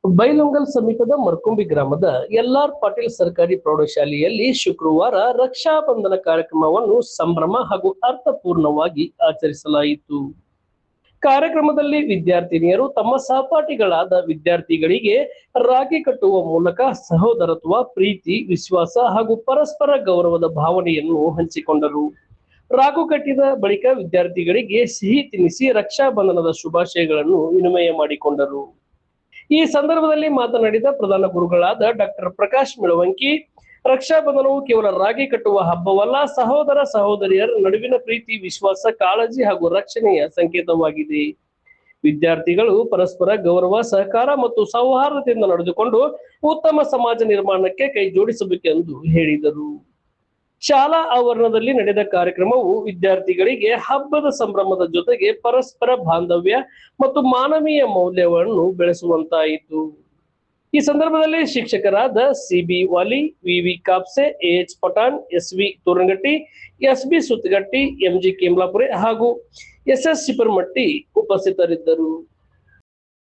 ಬೈಲೊಂಗಲ್ ಸಮೀಪದ ಮರ್ಕುಂಬಿ ಗ್ರಾಮದ ಎಲ್ಆರ್ ಪಾಟೀಲ್ ಸರ್ಕಾರಿ ಪ್ರೌಢಶಾಲೆಯಲ್ಲಿ ಶುಕ್ರವಾರ ರಕ್ಷಾ ಬಂಧನ ಕಾರ್ಯಕ್ರಮವನ್ನು ಸಂಭ್ರಮ ಹಾಗೂ ಅರ್ಥಪೂರ್ಣವಾಗಿ ಆಚರಿಸಲಾಯಿತು. ಕಾರ್ಯಕ್ರಮದಲ್ಲಿ ವಿದ್ಯಾರ್ಥಿನಿಯರು ತಮ್ಮ ಸಹಪಾಠಿಗಳಾದ ವಿದ್ಯಾರ್ಥಿಗಳಿಗೆ ರಾಖಿ ಕಟ್ಟುವ ಮೂಲಕ ಸಹೋದರತ್ವ, ಪ್ರೀತಿ, ವಿಶ್ವಾಸ ಹಾಗೂ ಪರಸ್ಪರ ಗೌರವದ ಭಾವನೆಯನ್ನು ಹಂಚಿಕೊಂಡರು. ರಾಖಿ ಕಟ್ಟಿದ ಬಳಿಕ ವಿದ್ಯಾರ್ಥಿಗಳಿಗೆ ಸಿಹಿ ತಿನ್ನಿಸಿ ರಕ್ಷಾ ಬಂಧನದ ಶುಭಾಶಯಗಳನ್ನು ವಿನಿಮಯ ಮಾಡಿಕೊಂಡರು. ಈ ಸಂದರ್ಭದಲ್ಲಿ ಮಾತನಾಡಿದ ಪ್ರಧಾನ ಗುರುಗಳಾದ ಡಾಕ್ಟರ್ ಪ್ರಕಾಶ್ ಮಿಳವಂಕಿ, ರಕ್ಷಾ ಬಂಧನವು ಕೇವಲ ರಾಖಿ ಕಟ್ಟುವ ಹಬ್ಬವಲ್ಲ, ಸಹೋದರ ಸಹೋದರಿಯರ ನಡುವಿನ ಪ್ರೀತಿ, ವಿಶ್ವಾಸ, ಕಾಳಜಿ ಹಾಗೂ ರಕ್ಷಣೆಯ ಸಂಕೇತವಾಗಿದೆ. ವಿದ್ಯಾರ್ಥಿಗಳು ಪರಸ್ಪರ ಗೌರವ, ಸಹಕಾರ ಮತ್ತು ಸೌಹಾರ್ದತೆಯಿಂದ ನಡೆದುಕೊಂಡು ಉತ್ತಮ ಸಮಾಜ ನಿರ್ಮಾಣಕ್ಕೆ ಕೈ ಜೋಡಿಸಬೇಕೆಂದು ಹೇಳಿದರು. ಶಾಲಾ ಆವರಣದಲ್ಲಿ ನಡೆದ ಕಾರ್ಯಕ್ರಮವು ವಿದ್ಯಾರ್ಥಿಗಳಿಗೆ ಹಬ್ಬದ ಸಂಭ್ರಮದ ಜೊತೆಗೆ ಪರಸ್ಪರ ಬಾಂಧವ್ಯ ಮತ್ತು ಮಾನವೀಯ ಮೌಲ್ಯವನ್ನು ಬೆಳೆಸುವಂತಾಯಿತು. ಈ ಸಂದರ್ಭದಲ್ಲಿ ಶಿಕ್ಷಕರಾದ C B Wali, V V Kapse, A H Pathan, S V Toranagatti, S B Suttagatti, M G Kemlapure ಹಾಗೂ ಎಸ್ಎಸ್ ಚಿಪರ್ಮಟ್ಟಿ ಉಪಸ್ಥಿತರಿದ್ದರು.